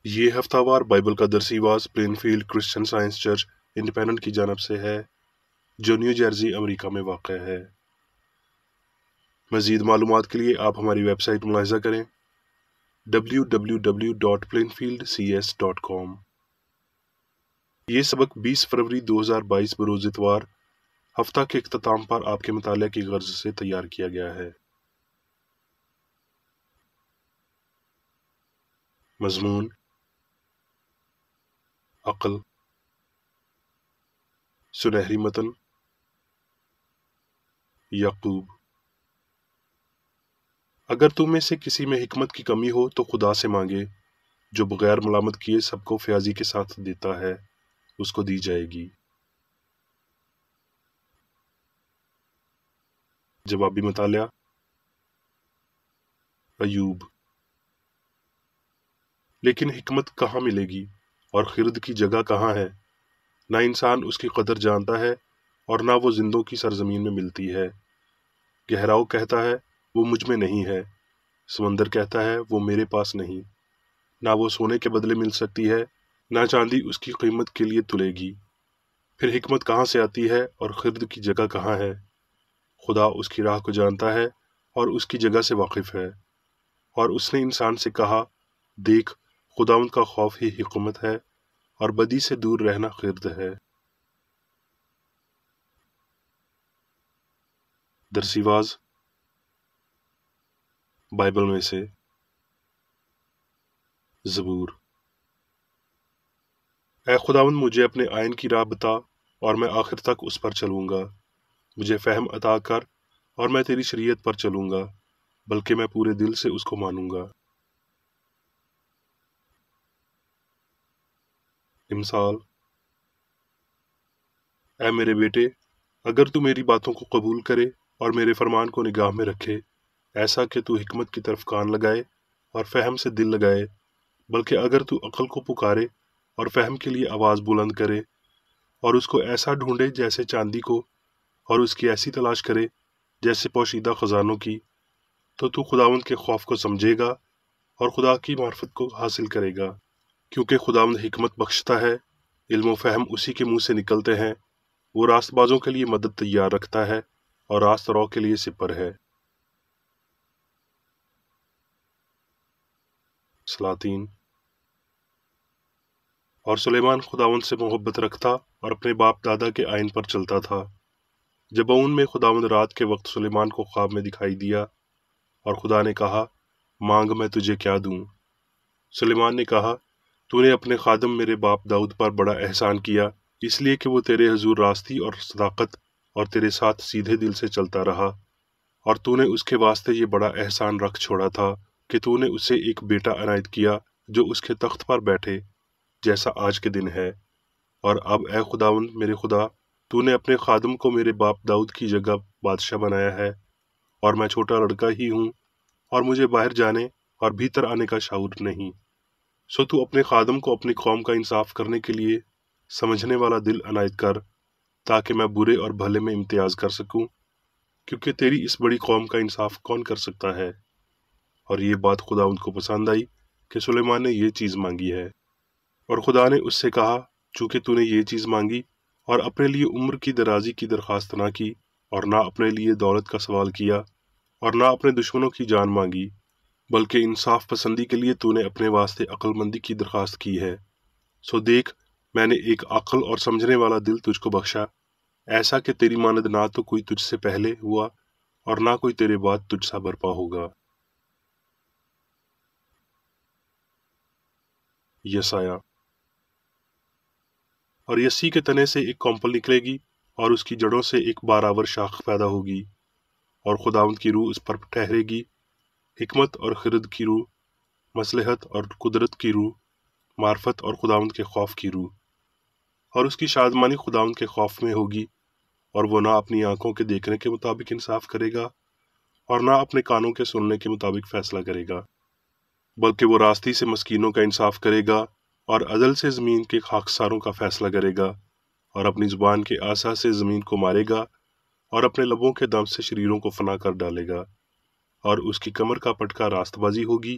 یہ ہفتہ وار بائبل کا درسی was Plainfield Christian Science Church Independent کی جانب سے ہے جو نیو جرسی امریکہ میں واقع ہے۔ مزید معلومات کے لیے آپ ہماری ویب سائٹ ملاحظہ کریں www.plainfieldcs.com۔ یہ سبق 20 فروری 2022 بروز اتوار ہفتہ کے اختتام پر آپ کے مطالعہ کی غرض سے تیار کیا گیا ہے۔ مضمون: عقل، سنہری متن، یعقوب۔ اگر تم میں سے کسی میں حکمت کی کمی ہو تو خدا سے مانگے جو بغیر ملامت کیے سب کو فیاضی کے ساتھ دیتا ہے، اس کو دی جائے گی۔ جوابی مطالعہ: ایوب۔ لیکن حکمت کہاں ملے گی اور خرد کی جگہ کہاں ہے؟ نہ انسان اس کی قدر جانتا ہے اور نہ وہ زندوں کی سرزمین میں ملتی ہے۔ گہراؤ کہتا ہے وہ مجھ میں نہیں ہے، سمندر کہتا ہے وہ میرے پاس نہیں۔ نہ وہ سونے کے بدلے مل سکتی ہے، نہ چاندی اس کی قیمت کے لیے تلے گی۔ پھر حکمت کہاں سے آتی ہے اور خرد کی جگہ کہاں ہے؟ خدا اس کی راہ کو جانتا ہے اور اس کی جگہ سے واقف ہے۔ اور اس نے انسان سے کہا، دیکھ، خداوند کا خوف ہی حکمت ہے اور بدی سے دور رہنا خرد ہے۔ درسی واز بائبل میں سے زبور۔ اے خداوند، مجھے اپنے آئین کی راہ بتا اور میں آخر تک اس پر چلوں گا۔ مجھے فہم عطا کر اور میں تیری شریعت پر چلوں گا، بلکہ میں پورے دل سے اس کو مانوں گا۔ امثال: اے میرے بیٹے، اگر تو میری باتوں کو قبول کرے اور میرے فرمان کو نگاہ میں رکھے، ایسا کہ تو حکمت کی طرف کان لگائے اور فہم سے دل لگائے، بلکہ اگر تو عقل کو پکارے اور فہم کے لیے آواز بلند کرے اور اس کو ایسا ڈھونڈے جیسے چاندی کو اور اس کی ایسی تلاش کرے جیسے پوشیدہ خزانوں کی، تو خداوند کے خوف کو سمجھے گا اور خدا کی معرفت کو حاصل کرے گا، کیونکہ خداوند حکمت بخشتا ہے، علم و فہم اسی کے منہ سے نکلتے ہیں۔ وہ راست بازوں کے لیے مدد تیار رکھتا ہے اور راست رو کے لیے سپر ہے۔ سلاطین۔ اور سلیمان خداوند سے محبت رکھتا اور اپنے باپ دادا کے آئین پر چلتا تھا۔ جبعون میں خداوند رات کے وقت سلیمان کو خواب میں دکھائی دیا اور خدا نے کہا، مانگ، میں تجھے کیا دوں؟ سلیمان نے کہا، تو نے اپنے خادم میرے باپ داؤد پر بڑا احسان کیا، اس لیے کہ وہ تیرے حضور راستی اور صداقت اور تیرے ساتھ سیدھے دل سے چلتا رہا، اور تو نے اس کے واسطے یہ بڑا احسان رکھ چھوڑا تھا کہ تو نے اسے ایک بیٹا عنایت کیا جو اس کے تخت پر بیٹھے جیسا آج کے دن ہے۔ اور اب اے خداوند میرے خدا، تو نے اپنے خادم کو میرے باپ داؤد کی جگہ بادشاہ بنایا ہے، اور میں چھوٹا لڑکا ہی ہوں اور مجھے باہر جانے اور بھیتر آنے کا شعور نہیں۔ سو تو اپنے خادم کو اپنی قوم کا انصاف کرنے کے لیے سمجھنے والا دل عنایت کر، تاکہ میں برے اور بھلے میں امتیاز کر سکوں، کیونکہ تیری اس بڑی قوم کا انصاف کون کر سکتا ہے؟ اور یہ بات خداوند کو پسند آئی کہ سلیمان نے یہ چیز مانگی ہے۔ اور خدا نے اس سے کہا، چونکہ تو نے یہ چیز مانگی اور اپنے لیے عمر کی درازی کی درخواست نہ کی اور نہ اپنے لیے دولت کا سوال کیا اور نہ اپنے دشمنوں کی جان مانگی، بلکہ انصاف پسندی کے لیے تو نے اپنے واسطے عقل مندی کی درخواست کی ہے، سو دیکھ، میں نے ایک عقل اور سمجھنے والا دل تجھ کو بخشا، ایسا کہ تیری مانند نہ تو کوئی تجھ سے پہلے ہوا اور نہ کوئی تیرے بعد تجھ سا برپا ہوگا۔ یسایہ۔ اور یسی کے تنے سے ایک کونپل نکلے گی اور اس کی جڑوں سے ایک بارآور شاخ پیدا ہوگی، اور خداوند کی روح اس پر ٹھہرے گی، حکمت اور خرد کی روح، مصلحت اور قدرت کی روح، معرفت اور خداوند کے خوف کی روح۔ اور اس کی شادمانی خداوند کے خوف میں ہوگی، اور وہ نہ اپنی آنکھوں کے دیکھنے کے مطابق انصاف کرے گا اور نہ اپنے کانوں کے سننے کے مطابق فیصلہ کرے گا، بلکہ وہ راستی سے مسکینوں کا انصاف کرے گا اور عدل سے زمین کے خاکساروں کا فیصلہ کرے گا، اور اپنی زبان کے عصا سے زمین کو مارے گا اور اپنے لبوں کے دم سے شریروں کو فنا کر ڈالے گا، اور اس کی کمر کا پٹکا راست بازی ہوگی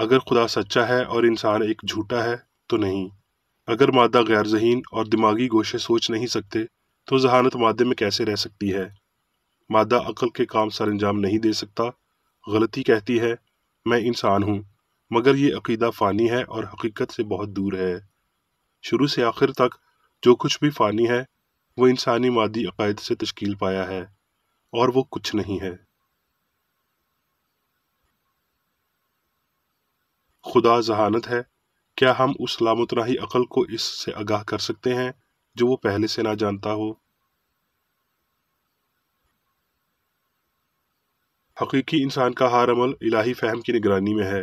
اگر خدا سچا ہے اور انسان ایک جھوٹا ہے تو نہیں۔ اگر مادہ غیر ذہین اور دماغی گوشے سوچ نہیں سکتے تو ذہانت مادے میں کیسے رہ سکتی ہے؟ مادہ عقل کے کام سر انجام نہیں دے سکتا۔ غلطی کہتی ہے میں انسان ہوں، مگر یہ عقیدہ فانی ہے اور حقیقت سے بہت دور ہے۔ شروع سے آخر تک جو کچھ بھی فانی ہے وہ انسانی مادی عقائد سے تشکیل پایا ہے، اور وہ کچھ نہیں ہے۔ خدا ذہانت ہے، کیا ہم اس لامتناہی عقل کو اس سے آگاہ کر سکتے ہیں جو وہ پہلے سے نہ جانتا ہو؟ حقیقی انسان کا ہر عمل الہی فہم کی نگرانی میں ہے۔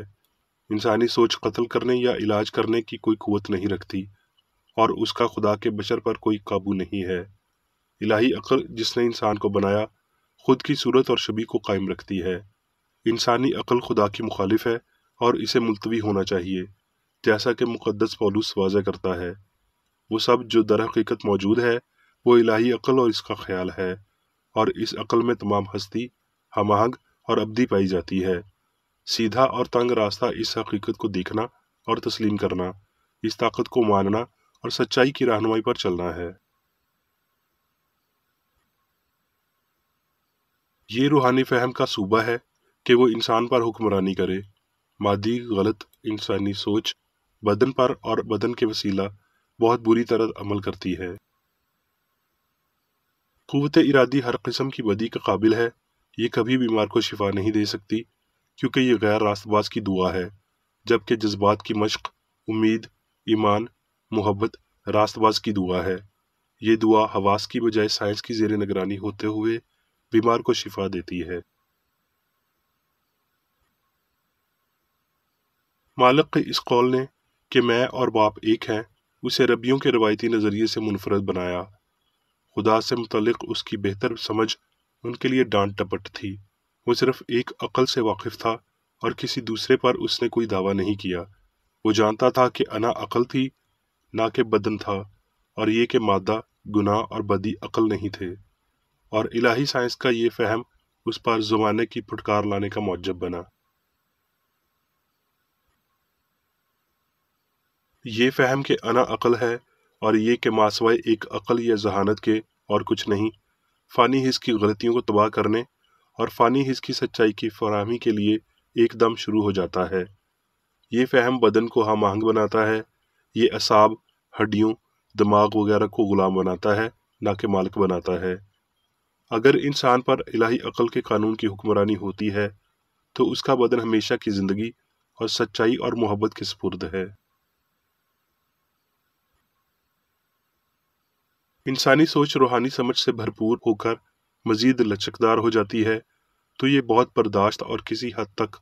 انسانی سوچ قتل کرنے یا علاج کرنے کی کوئی قوت نہیں رکھتی، اور اس کا خدا کے بشر پر کوئی قابو نہیں ہے۔ الہی عقل جس نے انسان کو بنایا خود کی صورت اور شبیہ کو قائم رکھتی ہے۔ انسانی عقل خدا کی مخالف ہے اور اسے ملتوی ہونا چاہیے، جیسا کہ مقدس پولس واضح کرتا ہے۔ وہ سب جو در حقیقت موجود ہے وہ الہی عقل اور اس کا خیال ہے، اور اس عقل میں تمام ہستی ہم آہنگ اور ابدی پائی جاتی ہے۔ سیدھا اور تنگ راستہ اس حقیقت کو دیکھنا اور تسلیم کرنا، اس طاقت کو ماننا اور سچائی کی رہنمائی پر چلنا ہے۔ یہ روحانی فہم کا صوبہ ہے کہ وہ انسان پر حکمرانی کرے۔ مادی غلط انسانی سوچ بدن پر اور بدن کے وسیلہ بہت بری طرح عمل کرتی ہے۔ قوت ارادی ہر قسم کی بدی کا قابل ہے۔ یہ کبھی بیمار کو شفا نہیں دے سکتی کیونکہ یہ غیر راست باز کی دعا ہے، جبکہ جذبات کی مشق، امید، ایمان، محبت راست باز کی دعا ہے۔ یہ دعا حواس کی بجائے سائنس کی زیر نگرانی ہوتے ہوئے بیمار کو شفا دیتی ہے۔ مالک کے اس قول نے کہ میں اور باپ ایک ہیں اسے ربیوں کے روایتی نظریے سے منفرد بنایا۔ خدا سے متعلق اس کی بہتر سمجھ ان کے لیے ڈانٹ ٹپٹ تھی۔ وہ صرف ایک عقل سے واقف تھا اور کسی دوسرے پر اس نے کوئی دعویٰ نہیں کیا۔ وہ جانتا تھا کہ انا عقل تھی نہ کہ بدن تھا، اور یہ کہ مادہ، گناہ اور بدی عقل نہیں تھے، اور الہی سائنس کا یہ فہم اس پر زمانے کی پھٹکار لانے کا موجب بنا۔ یہ فہم کہ انا عقل ہے اور یہ کہ ماسوائے ایک عقل یا ذہانت کے اور کچھ نہیں، فانی حس کی غلطیوں کو تباہ کرنے اور فانی حس کی سچائی کی فراہمی کے لیے ایک دم شروع ہو جاتا ہے۔ یہ فہم بدن کو ہم آہنگ بناتا ہے، یہ اعصاب، ہڈیوں، دماغ وغیرہ کو غلام بناتا ہے، نہ کہ مالک بناتا ہے۔ اگر انسان پر الہی عقل کے قانون کی حکمرانی ہوتی ہے تو اس کا بدن ہمیشہ کی زندگی اور سچائی اور محبت کے سپرد ہے۔ انسانی سوچ روحانی سمجھ سے بھرپور ہو کر مزید لچکدار ہو جاتی ہے تو یہ بہت برداشت اور کسی حد تک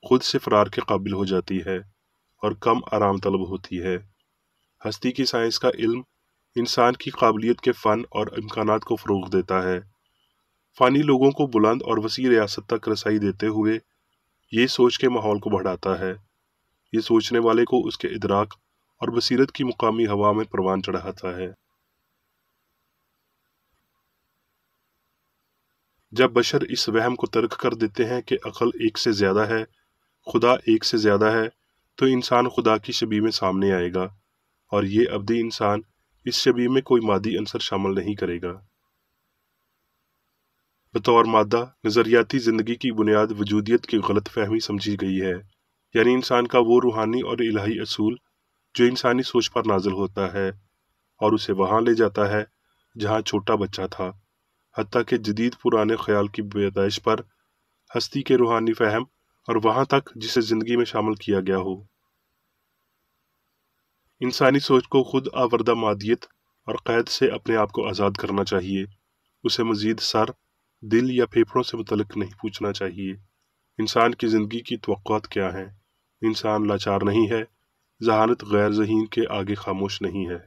خود سے فرار کے قابل ہو جاتی ہے اور کم آرام طلب ہوتی ہے۔ ہستی کی سائنس کا علم انسان کی قابلیت کے فن اور امکانات کو فروغ دیتا ہے۔ فانی لوگوں کو بلند اور وسیع ریاست تک رسائی دیتے ہوئے یہ سوچ کے ماحول کو بڑھاتا ہے۔ یہ سوچنے والے کو اس کے ادراک اور بصیرت کی مقامی ہوا میں پروان چڑھاتا ہے۔ جب بشر اس وہم کو ترک کر دیتے ہیں کہ عقل ایک سے زیادہ ہے، خدا ایک سے زیادہ ہے، تو انسان خدا کی شبیہ میں سامنے آئے گا، اور یہ ابدی انسان اس شبیہ میں کوئی مادی عنصر شامل نہیں کرے گا۔ بطور مادہ نظریاتی زندگی کی بنیاد وجودیت کی غلط فہمی سمجھی گئی ہے، یعنی انسان کا وہ روحانی اور الہی اصول جو انسانی سوچ پر نازل ہوتا ہے اور اسے وہاں لے جاتا ہے جہاں چھوٹا بچہ تھا، حتیٰ کہ جدید پرانے خیال کی پیدائش پر ہستی کے روحانی فہم اور وہاں تک جسے زندگی میں شامل کیا گیا ہو۔ انسانی سوچ کو خود آوردہ مادیت اور قید سے اپنے آپ کو آزاد کرنا چاہیے۔ اسے مزید سر، دل یا پھیپھڑوں سے متعلق نہیں پوچھنا چاہیے۔ انسان کی زندگی کی توقعات کیا ہیں؟ انسان لاچار نہیں ہے، ذہانت غیر ذہین کے آگے خاموش نہیں ہے۔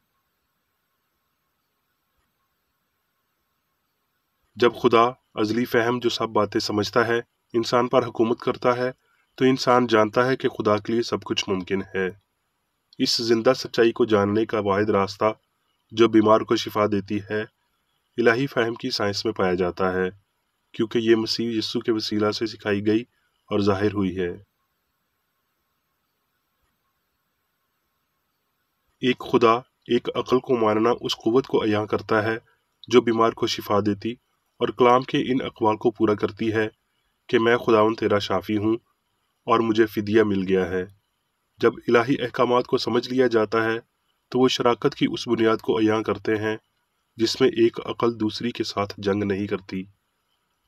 جب خدا ازلی فہم جو سب باتیں سمجھتا ہے انسان پر حکومت کرتا ہے تو انسان جانتا ہے کہ خدا کے لیے سب کچھ ممکن ہے۔ اس زندہ سچائی کو جاننے کا واحد راستہ جو بیمار کو شفا دیتی ہے الہی فہم کی سائنس میں پایا جاتا ہے، کیونکہ یہ مسیح یسوع کے وسیلہ سے سکھائی گئی اور ظاہر ہوئی ہے۔ ایک خدا، ایک عقل کو ماننا اس قوت کو عیاں کرتا ہے جو بیمار کو شفا دیتی اور کلام کے ان اقوال کو پورا کرتی ہے کہ میں خداوند تیرا شافی ہوں اور مجھے فدیہ مل گیا ہے۔ جب الہی احکامات کو سمجھ لیا جاتا ہے تو وہ شراکت کی اس بنیاد کو عیاں کرتے ہیں جس میں ایک عقل دوسری کے ساتھ جنگ نہیں کرتی،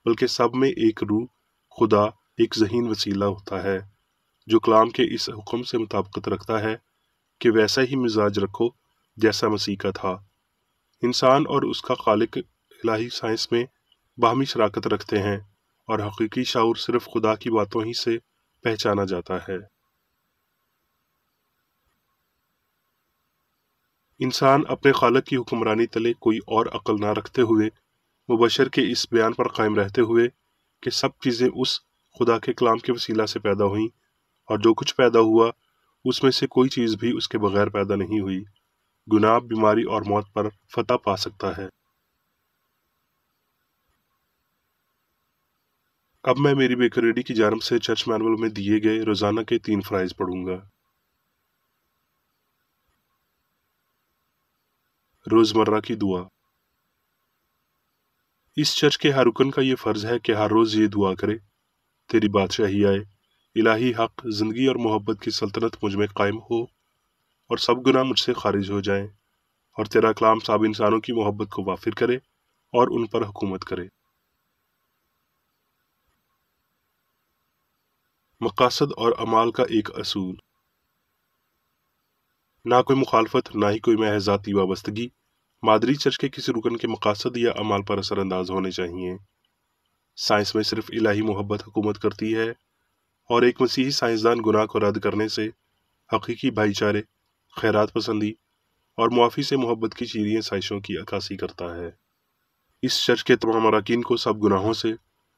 بلکہ سب میں ایک روح، خدا، ایک ذہین وسیلہ ہوتا ہے جو کلام کے اس حکم سے مطابقت رکھتا ہے کہ ویسا ہی مزاج رکھو جیسا مسیح کا تھا۔ انسان اور اس کا خالق الہی سائنس میں باہمی شراکت رکھتے ہیں اور حقیقی شعور صرف خدا کی باتوں ہی سے پہچانا جاتا ہے۔ انسان اپنے خالق کی حکمرانی تلے کوئی اور عقل نہ رکھتے ہوئے مبشر کے اس بیان پر قائم رہتے ہوئے کہ سب چیزیں اس خدا کے کلام کے وسیلہ سے پیدا ہوئیں اور جو کچھ پیدا ہوا اس میں سے کوئی چیز بھی اس کے بغیر پیدا نہیں ہوئی، گناہ، بیماری اور موت پر فتح پا سکتا ہے۔ اب میں میری بیکریڈی کی جانب سے چرچ مینول میں دیے گئے روزانہ کے 3 فرائض پڑھوں گا۔ روزمرہ کی دعا۔ اس چرچ کے ہر رکن کا یہ فرض ہے کہ ہر روز یہ دعا کرے: تیری بادشاہی آئے، الہی حق، زندگی اور محبت کی سلطنت مجھ میں قائم ہو اور سب گناہ مجھ سے خارج ہو جائیں، اور تیرا کلام سب انسانوں کی محبت کو وافر کرے اور ان پر حکومت کرے۔ مقاصد اور اعمال کا ایک اصول۔ نہ کوئی مخالفت، نہ ہی کوئی محض ذاتی وابستگی مادری چرچ کے کسی رکن کے مقاصد یا اعمال پر اثر انداز ہونے چاہیے۔ سائنس میں صرف الہی محبت حکومت کرتی ہے اور ایک مسیحی سائنسدان گناہ کو رد کرنے سے حقیقی بھائی چارے، خیرات پسندی اور معافی سے محبت کی چیریں سائشوں کی عکاسی کرتا ہے۔ اس چرچ کے تمام اراکین کو سب گناہوں سے،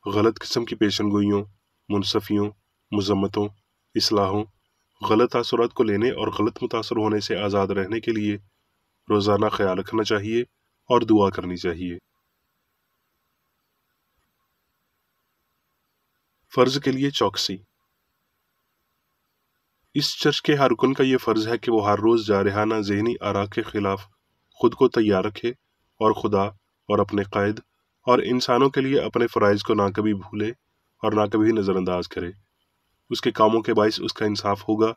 غلط قسم کی پیشن گوئیوں، منصفیوں، مذمتوں، اصلاحوں، غلط تاثرات کو لینے اور غلط متاثر ہونے سے آزاد رہنے کے لیے روزانہ خیال رکھنا چاہیے اور دعا کرنی چاہیے۔ فرض کے لیے چوکسی۔ اس چرچ کے ہر رکن کا یہ فرض ہے کہ وہ ہر روز جارحانہ ذہنی آراء کے خلاف خود کو تیار رکھے اور خدا اور اپنے قائد اور انسانوں کے لیے اپنے فرائض کو نہ کبھی بھولے اور نہ کبھی نظر انداز کرے۔ اس کے کاموں کے باعث اس کا انصاف ہوگا،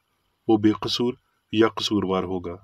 وہ بے قصور یا قصوروار ہوگا۔